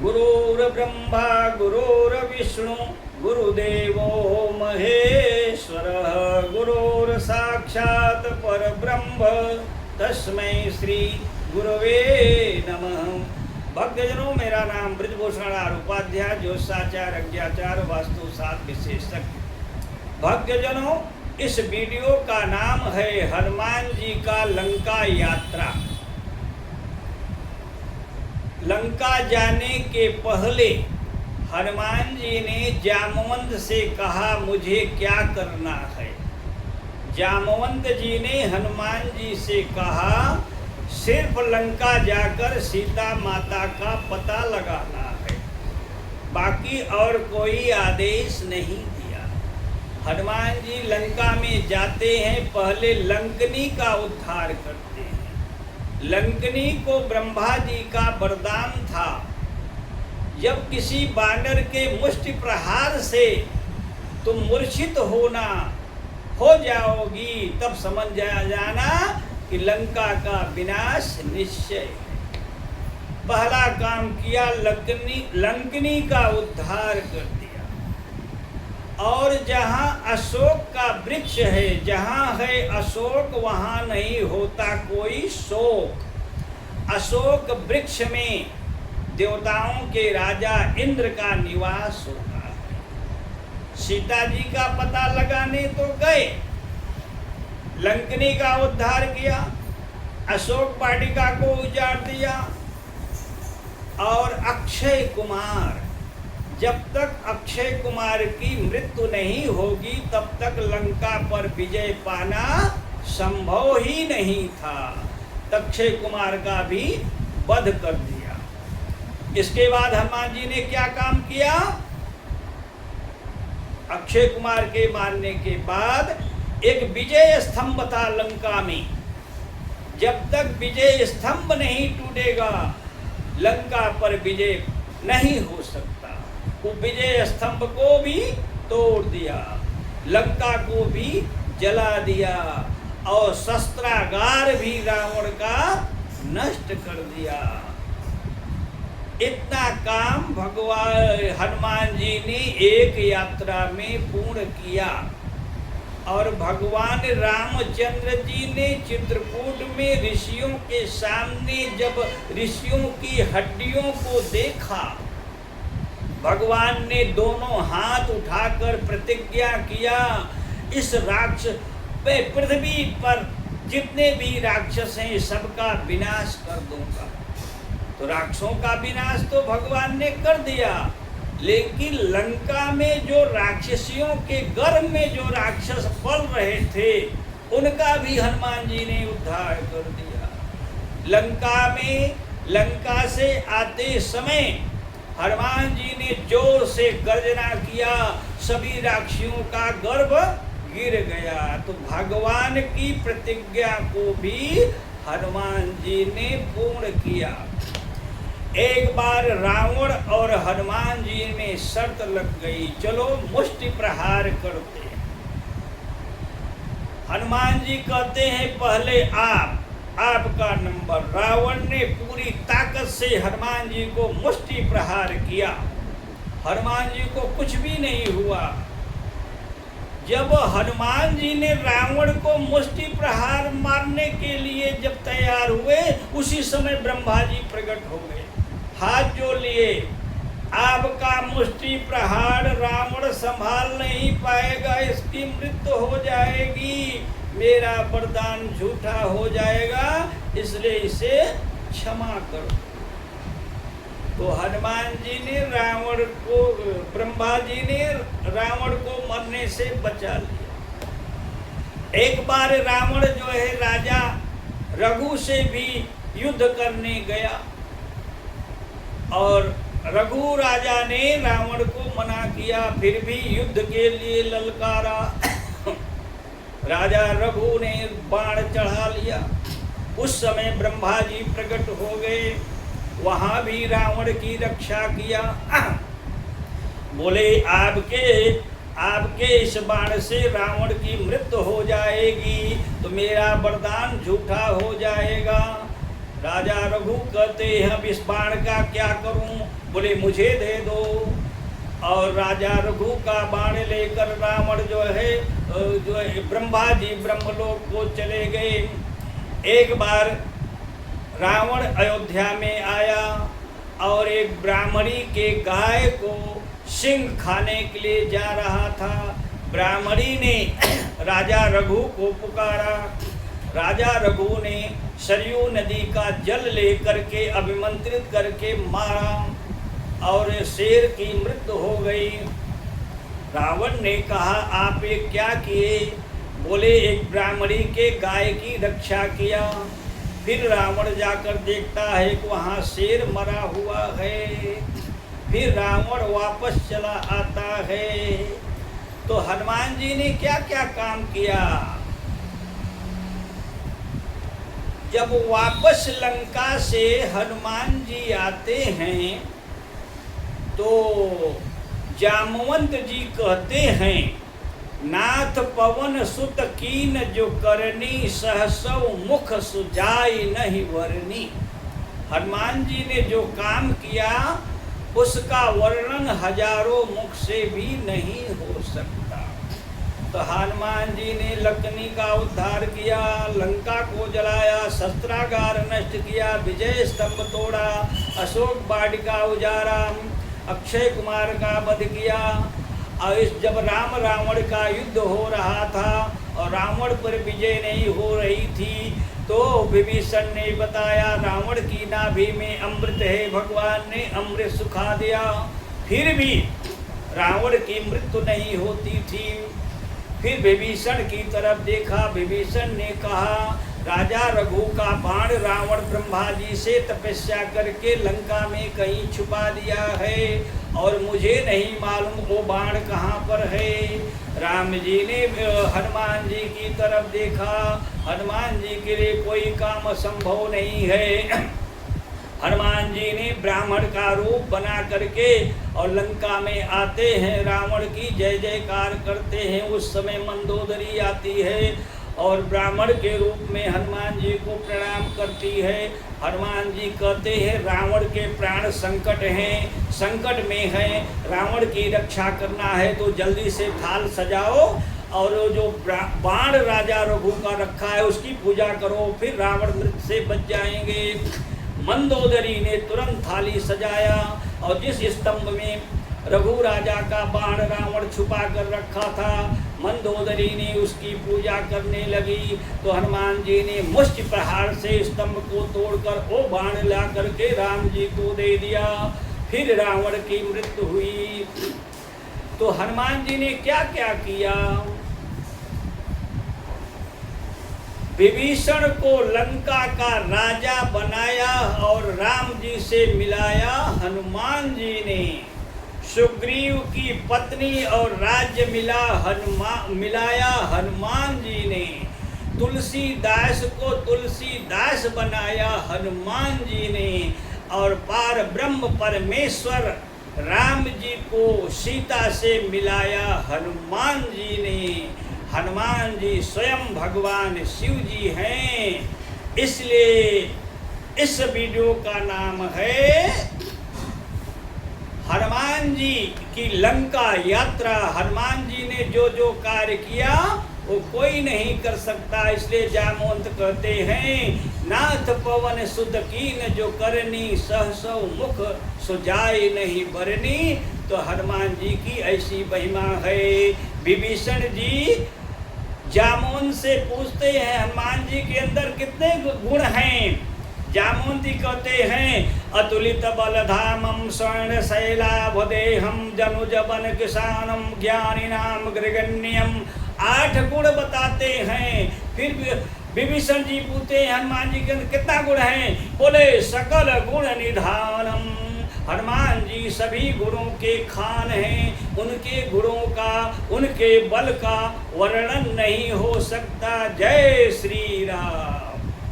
गुरुर्ब्रह्मा गुरुर्विष्णु गुरुदेवो महेश्वरः गुरुर्साक्षात् परब्रह्म तस्मै श्री गुरवे नमः। भक्तजनों, मेरा नाम ब्रजभूषण उपाध्याय, ज्योतिषाचार्य, अज्ञाचार्य, वास्तु शास्त्र विशेषज्ञ। भक्तजनों, इस वीडियो का नाम है हनुमान जी का लंका यात्रा। लंका जाने के पहले हनुमान जी ने जामवंत से कहा, मुझे क्या करना है। जामवंत जी ने हनुमान जी से कहा, सिर्फ लंका जाकर सीता माता का पता लगाना है, बाकी और कोई आदेश नहीं दिया। हनुमान जी लंका में जाते हैं, पहले लंकनी का उद्धार करते हैं। लंकनी को ब्रह्मा जी का वरदान था, जब किसी बानर के मुष्टि प्रहार से तुम मूर्छित हो जाओगी, तब समझ जाना कि लंका का विनाश निश्चय। पहला काम किया, लंकनी का उद्धार कर दिया। और जहाँ अशोक का वृक्ष है, जहाँ है अशोक, वहाँ नहीं होता कोई शोक। अशोक वृक्ष में देवताओं के राजा इंद्र का निवास होता है। सीता जी का पता लगाने तो गए, लंकनी का उद्धार किया, अशोक वाटिका को उजाड़ दिया। और अक्षय कुमार, जब तक अक्षय कुमार की मृत्यु नहीं होगी तब तक लंका पर विजय पाना संभव ही नहीं था। अक्षय कुमार का भी वध कर दिया। इसके बाद हनुमान जी ने क्या काम किया? अक्षय कुमार के मारने के बाद एक विजय स्तंभ था लंका में। जब तक विजय स्तंभ नहीं टूटेगा, लंका पर विजय नहीं हो सकता। वो विजय स्तंभ को भी तोड़ दिया, लंका को भी जला दिया और शस्त्रागार भी रावण का नष्ट कर दिया। इतना काम भगवान हनुमान जी ने एक यात्रा में पूर्ण किया। और भगवान रामचंद्र जी ने चित्रकूट में ऋषियों के सामने जब ऋषियों की हड्डियों को देखा, भगवान ने दोनों हाथ उठाकर प्रतिज्ञा किया, इस राक्षस पे पृथ्वी पर जितने भी राक्षस हैं सबका विनाश कर दूंगा। तो राक्षसों का विनाश तो भगवान ने कर दिया, लेकिन लंका में जो राक्षसियों के गर्भ में जो राक्षस पल रहे थे, उनका भी हनुमान जी ने उद्धार कर दिया। लंका से आते समय हनुमान जी ने जोर से गर्जना किया, सभी राक्षसियों का गर्भ गिर गया। तो भगवान की प्रतिज्ञा को भी हनुमान जी ने पूर्ण किया। एक बार रावण और हनुमान जी में शर्त लग गई, चलो मुष्टि प्रहार करते हैं। हनुमान जी कहते हैं, पहले आपका नंबर। रावण ने पूरी ताकत से हनुमान जी को मुष्टि प्रहार किया, हनुमान जी को कुछ भी नहीं हुआ। जब हनुमान जी ने रावण को मुष्टि प्रहार मारने के लिए जब तैयार हुए, उसी समय ब्रह्मा जी प्रकट हो गए, हाथ जोड़ लिए। आपका मुष्टि प्रहार रावण संभाल नहीं पाएगा, इसकी मृत्यु हो जाएगी, मेरा वरदान झूठा हो जाएगा, इसलिए इसे क्षमा करो। तो हनुमान जी ने ब्रह्मा जी ने रावण को मरने से बचा लिया। एक बार रावण जो है राजा रघु से भी युद्ध करने गया, और रघु राजा ने रावण को मना किया, फिर भी युद्ध के लिए ललकारा। राजा रघु ने बाण चढ़ा लिया। उस समय ब्रह्मा जी प्रकट हो गए, वहां भी रावण की रक्षा किया। बोले, आपके इस बाण से रावण की मृत्यु हो जाएगी, तो मेरा वरदान झूठा हो जाएगा। राजा रघु कहते हैं, अब इस बाण का क्या करूं? बोले मुझे दे दो। और राजा रघु का बाण लेकर रावण जो है ब्रह्मा जी ब्रह्मलोक को चले गए। एक बार रावण अयोध्या में आया और एक ब्राह्मणी के गाय को सिंह खाने के लिए जा रहा था। ब्राह्मणी ने राजा रघु को पुकारा। राजा रघु ने सरयू नदी का जल लेकर के अभिमंत्रित करके मारा और शेर की मृत्यु हो गई। रावण ने कहा आप ये क्या किए? बोले एक ब्राह्मणी के गाय की रक्षा किया। फिर रावण जाकर देखता है कि वहाँ शेर मरा हुआ है। फिर रावण वापस चला आता है। तो हनुमान जी ने क्या क्या काम किया? जब वापस लंका से हनुमान जी आते हैं तो जामवंत जी कहते हैं नाथ पवन सुत कीन जो करनी सहसव मुख सुजाई नहीं वरनी। हनुमान जी ने जो काम किया उसका वर्णन हजारों मुख से भी नहीं हो सकता। तो हनुमान जी ने लक्ष्मी का उद्धार किया, लंका को जलाया, शस्त्रागार नष्ट किया, विजय स्तंभ तोड़ा, अशोक वाटिका उजाड़ा, अक्षय कुमार का वध किया। और जब राम रावण का युद्ध हो रहा था और रावण पर विजय नहीं हो रही थी तो विभीषण ने बताया रावण की नाभि में अमृत है, भगवान ने अमृत सुखा दिया। फिर भी रावण की मृत्यु नहीं होती थी। फिर विभीषण की तरफ देखा। विभीषण ने कहा राजा रघु का बाण रावण ब्रह्मा जी से तपस्या करके लंका में कहीं छुपा दिया है और मुझे नहीं मालूम वो बाण कहाँ पर है। राम जी ने हनुमान जी की तरफ देखा। हनुमान जी के लिए कोई काम असंभव नहीं है। हनुमान जी ने ब्राह्मण का रूप बना करके और लंका में आते हैं, रावण की जय जयकार करते हैं। उस समय मंदोदरी आती है और ब्राह्मण के रूप में हनुमान जी को प्रणाम करती है। हनुमान जी कहते हैं रावण के प्राण संकट हैं, संकट में हैं, रावण की रक्षा करना है तो जल्दी से थाल सजाओ और जो बाण राजा रघु का रखा है उसकी पूजा करो, फिर रावण मृत्यु से बच जाएंगे। मंदोदरी ने तुरंत थाली सजाया और जिस स्तंभ में रघु राजा का बाण रावण छुपा कर रखा था मंदोदरी ने उसकी पूजा करने लगी। तो हनुमान जी ने मुष्टि प्रहार से स्तंभ को तोड़कर वो बाण ला करके राम जी को दे दिया। फिर रावण की मृत्यु हुई। तो हनुमान जी ने क्या क्या किया? विभीषण को लंका का राजा बनाया और राम जी से मिलाया हनुमान जी ने। सुग्रीव की पत्नी और राज्य मिलाया हनुमान जी ने। तुलसीदास को तुलसीदास बनाया हनुमान जी ने। और पार ब्रह्म परमेश्वर राम जी को सीता से मिलाया हनुमान जी ने। हनुमान जी स्वयं भगवान शिव जी हैं। इसलिए इस वीडियो का नाम है हनुमान जी की लंका यात्रा। हनुमान जी ने जो जो कार्य किया वो कोई नहीं कर सकता। इसलिए जामवंत कहते हैं नाथ पवन सुत कीन जो करनी सहसौ मुख सुजाई नहीं बरनी। तो हनुमान जी की ऐसी महिमा है। विभीषण जी जामवंत से पूछते हैं हनुमान जी के अंदर कितने गुण हैं। जामवंती कहते हैं अतुलित बलधामम स्वर्ण शैलाभदेहम जनुज बन किसानम ज्ञानिनाम गृगण्यम। 8 गुण बताते हैं। फिर विभीषण जी पूछते हैं हनुमान जी के अंदर कितना गुण है? बोले सकल गुण निधानम। हनुमान जी सभी गुणों के खान हैं। उनके गुणों का उनके बल का वर्णन नहीं हो सकता। जय श्री राम।